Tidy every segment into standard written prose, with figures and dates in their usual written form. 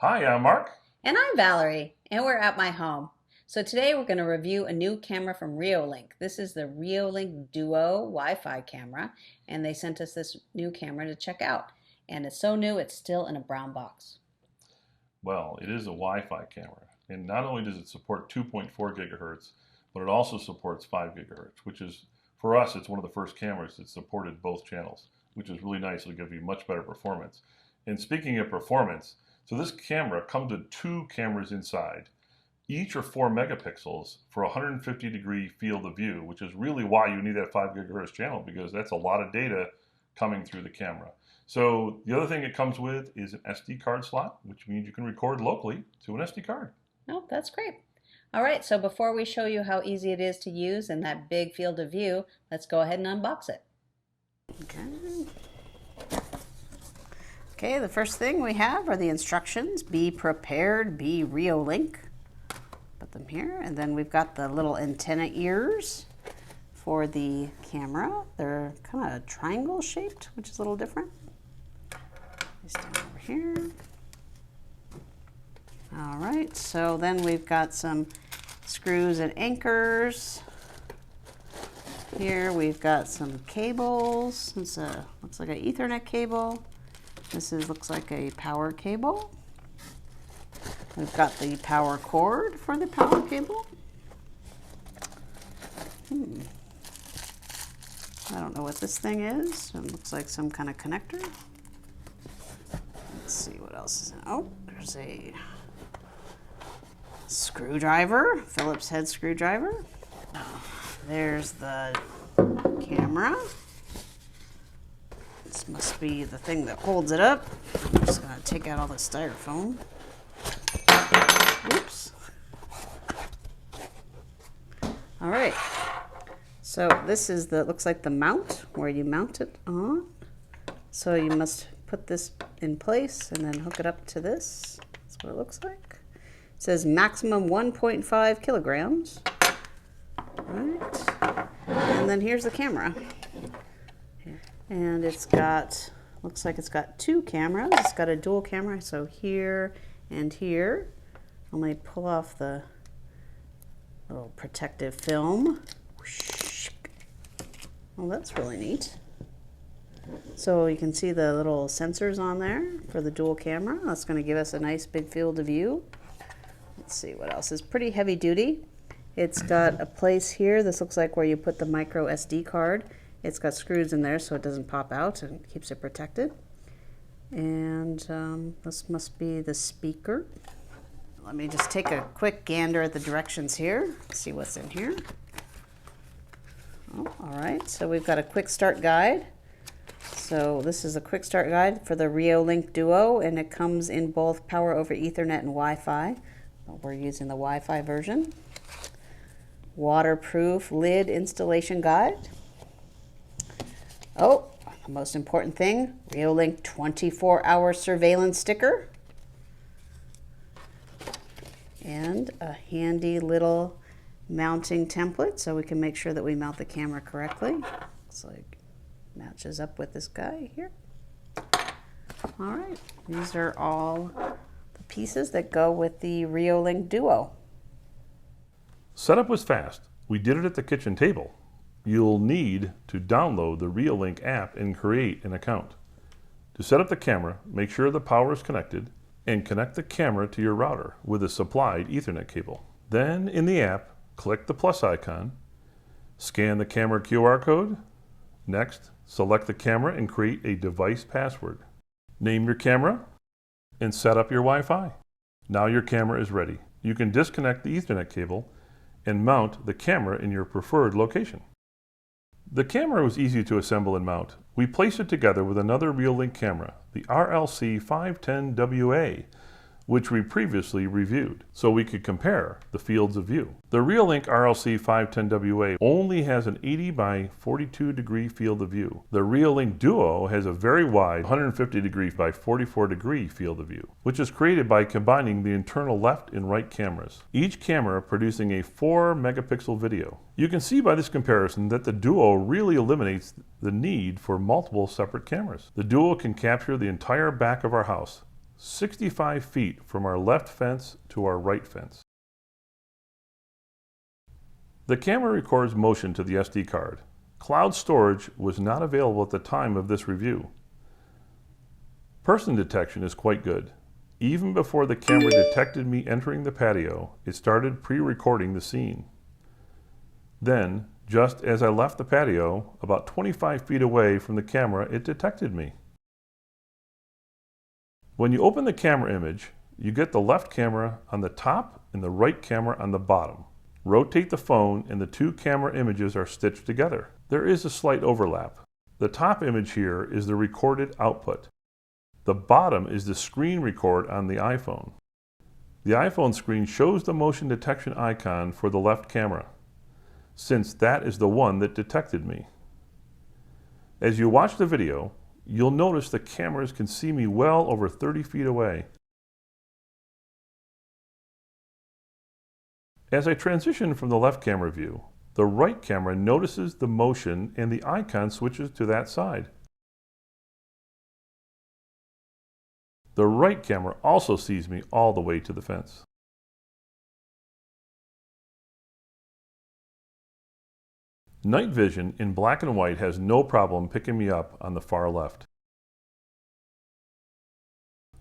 Hi, I'm Mark. And I'm Valerie, and we're at my home. So today we're going to review a new camera from Reolink. This is the Reolink Duo Wi-Fi camera, and they sent us this new camera to check out. And it's so new, it's still in a brown box. Well, it is a Wi-Fi camera, and not only does it support 2.4 gigahertz, but it also supports 5 gigahertz, which is, for us, it's one of the first cameras that supported both channels, which is really nice. It'll give you much better performance. And speaking of performance, so this camera comes with two cameras inside. Each are 4 megapixels for 150-degree field of view, which is really why you need that 5 gigahertz channel, because that's a lot of data coming through the camera. So the other thing it comes with is an SD card slot, which means you can record locally to an SD card. Oh, that's great. All right, so before we show you how easy it is to use in that big field of view, let's go ahead and unbox it. Okay, the first thing we have are the instructions. Be prepared, be Reolink. Put them here, and then we've got the little antenna ears for the camera. They're kind of triangle shaped, which is a little different. These down over here. All right, so then we've got some screws and anchors. Here we've got some cables. It's looks like an Ethernet cable. Looks like a power cable. We've got the power cord for the power cable. I don't know what this thing is. It looks like some kind of connector. Let's see what else is in. Oh, there's a screwdriver, Phillips head screwdriver. There's the camera. This must be the thing that holds it up. I'm just going to take out all the styrofoam. Oops. All right. So this is looks like the mount where you mount it on. So you must put this in place and then hook it up to this. That's what it looks like. It says maximum 1.5 kilograms. All right. And then here's the camera. And it's got, looks like it's got two cameras. It's got a dual camera, so here and here. I'm going to pull off the little protective film. Well, that's really neat. So you can see the little sensors on there for the dual camera. That's going to give us a nice big field of view. Let's see what else. It's pretty heavy duty. It's got a place here. This looks like where you put the micro SD card. It's got screws in there so it doesn't pop out and keeps it protected. And this must be the speaker. Let me just take a quick gander at the directions here, see what's in here. Oh, all right, so we've got a quick start guide. So this is a quick start guide for the Reolink Duo, and it comes in both power over Ethernet and Wi-Fi. We're using the Wi-Fi version. Waterproof lid installation guide. Oh, the most important thing, Reolink 24-hour surveillance sticker. And a handy little mounting template so we can make sure that we mount the camera correctly. Looks like it matches up with this guy here. All right, these are all the pieces that go with the Reolink Duo. Setup was fast. We did it at the kitchen table. You'll need to download the Reolink app and create an account. To set up the camera, make sure the power is connected and connect the camera to your router with a supplied Ethernet cable. Then in the app, click the plus icon, scan the camera QR code. Next, select the camera and create a device password. Name your camera and set up your Wi-Fi. Now your camera is ready. You can disconnect the Ethernet cable and mount the camera in your preferred location. The camera was easy to assemble and mount. We placed it together with another Reolink camera, the RLC510WA, which we previously reviewed, so we could compare the fields of view. The Reolink RLC510WA only has an 80 by 42 degree field of view. The Reolink Duo has a very wide 150 degree by 44 degree field of view, which is created by combining the internal left and right cameras, each camera producing a 4 megapixel video. You can see by this comparison that the Duo really eliminates the need for multiple separate cameras. The Duo can capture the entire back of our house, 65 feet from our left fence to our right fence. The camera records motion to the SD card. Cloud storage was not available at the time of this review. Person detection is quite good. Even before the camera detected me entering the patio, it started pre-recording the scene. Then, just as I left the patio, about 25 feet away from the camera, it detected me. When you open the camera image, you get the left camera on the top and the right camera on the bottom. Rotate the phone and the two camera images are stitched together. There is a slight overlap. The top image here is the recorded output. The bottom is the screen record on the iPhone. The iPhone screen shows the motion detection icon for the left camera, since that is the one that detected me. As you watch the video, you'll notice the cameras can see me well over 30 feet away. As I transition from the left camera view, the right camera notices the motion and the icon switches to that side. The right camera also sees me all the way to the fence. Night vision in black and white has no problem picking me up on the far left.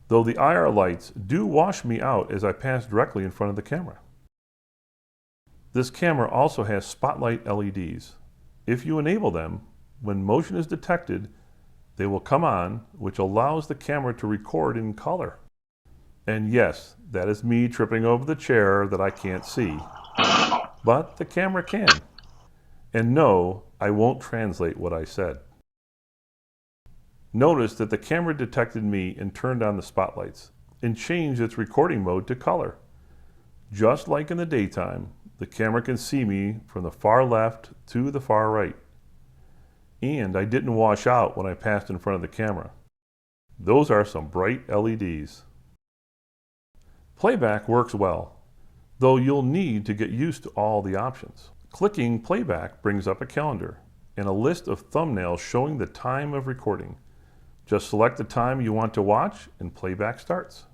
Though the IR lights do wash me out as I pass directly in front of the camera. This camera also has spotlight LEDs. If you enable them, when motion is detected, they will come on, which allows the camera to record in color. And yes, that is me tripping over the chair that I can't see. But the camera can. And no, I won't translate what I said. Notice that the camera detected me and turned on the spotlights and changed its recording mode to color. Just like in the daytime, the camera can see me from the far left to the far right. And I didn't wash out when I passed in front of the camera. Those are some bright LEDs. Playback works well, though you'll need to get used to all the options. Clicking Playback brings up a calendar and a list of thumbnails showing the time of recording. Just select the time you want to watch and playback starts.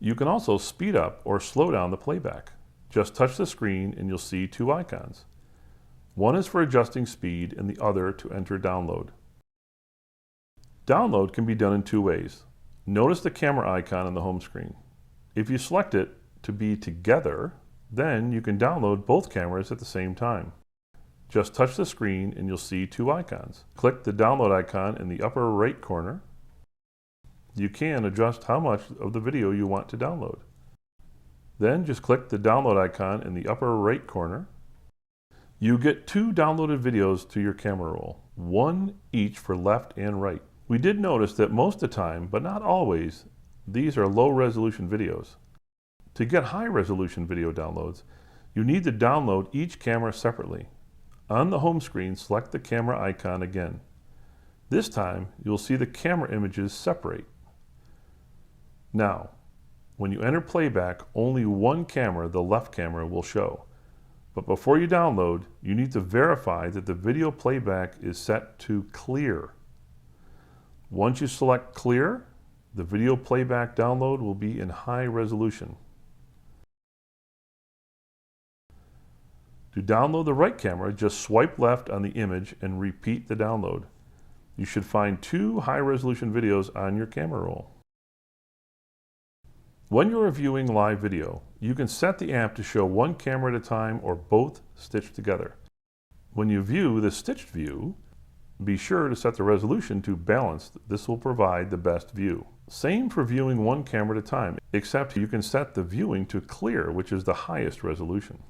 You can also speed up or slow down the playback. Just touch the screen and you'll see two icons. One is for adjusting speed and the other to enter download. Download can be done in two ways. Notice the camera icon on the home screen. If you select it to be together, then you can download both cameras at the same time. Just touch the screen and you'll see two icons. Click the download icon in the upper right corner. You can adjust how much of the video you want to download. Then just click the download icon in the upper right corner. You get two downloaded videos to your camera roll, one each for left and right. We did notice that most of the time, but not always, these are low resolution videos. To get high resolution video downloads, you need to download each camera separately. On the home screen, select the camera icon again. This time, you'll see the camera images separate. Now, when you enter playback, only one camera, the left camera, will show. But before you download, you need to verify that the video playback is set to clear. Once you select clear, the video playback download will be in high resolution. To download the right camera, just swipe left on the image and repeat the download. You should find two high-resolution videos on your camera roll. When you're viewing live video, you can set the app to show one camera at a time or both stitched together. When you view the stitched view, be sure to set the resolution to balanced. This will provide the best view. Same for viewing one camera at a time, except you can set the viewing to clear, which is the highest resolution.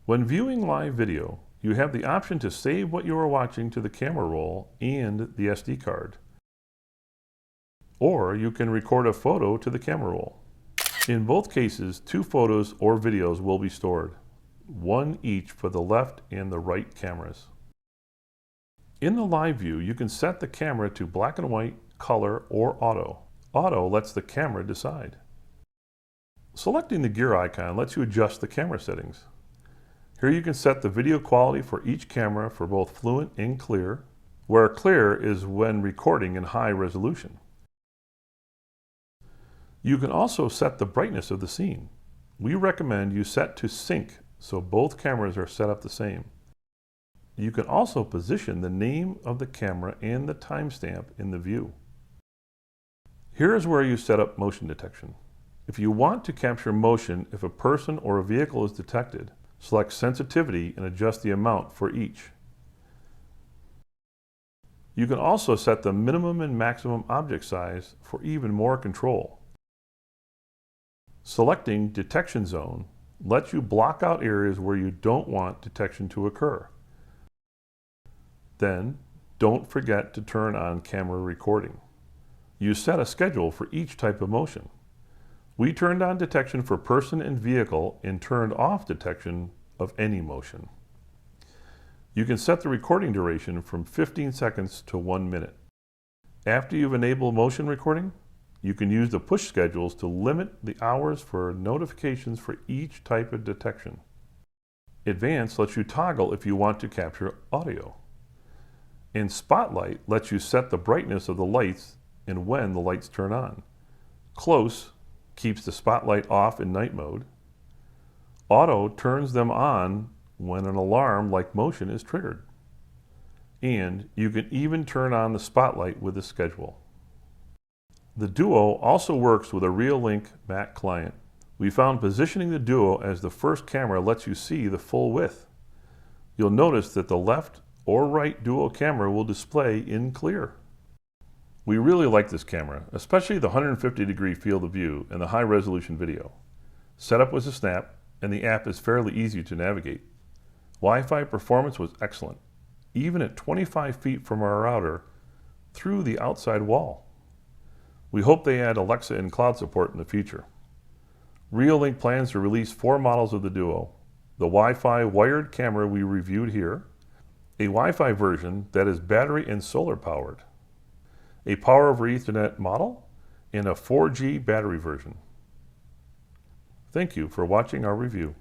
When viewing live video, you have the option to save what you are watching to the camera roll and the SD card. Or you can record a photo to the camera roll. In both cases, two photos or videos will be stored, one each for the left and the right cameras. In the live view, you can set the camera to black and white, color, or auto. Auto lets the camera decide. Selecting the gear icon lets you adjust the camera settings. Here you can set the video quality for each camera for both fluent and clear, where clear is when recording in high resolution. You can also set the brightness of the scene. We recommend you set to sync so both cameras are set up the same. You can also position the name of the camera and the timestamp in the view. Here is where you set up motion detection. If you want to capture motion if a person or a vehicle is detected, select sensitivity and adjust the amount for each. You can also set the minimum and maximum object size for even more control. Selecting detection zone lets you block out areas where you don't want detection to occur. Then, don't forget to turn on camera recording. You set a schedule for each type of motion. We turned on detection for person and vehicle and turned off detection of any motion. You can set the recording duration from 15 seconds to 1 minute. After you've enabled motion recording, you can use the push schedules to limit the hours for notifications for each type of detection. Advanced lets you toggle if you want to capture audio. And Spotlight lets you set the brightness of the lights and when the lights turn on. Close keeps the spotlight off in night mode. Auto turns them on when an alarm like motion is triggered. And you can even turn on the spotlight with the schedule. The Duo also works with a Reolink Mac Client. We found positioning the Duo as the first camera lets you see the full width. You'll notice that the left or right Duo camera will display in clear. We really like this camera, especially the 150-degree field of view and the high-resolution video. Setup was a snap, and the app is fairly easy to navigate. Wi-Fi performance was excellent, even at 25 feet from our router through the outside wall. We hope they add Alexa and cloud support in the future. Reolink plans to release 4 models of the Duo: the Wi-Fi wired camera we reviewed here, a Wi-Fi version that is battery and solar powered, a Power over Ethernet model, and a 4G battery version. Thank you for watching our review.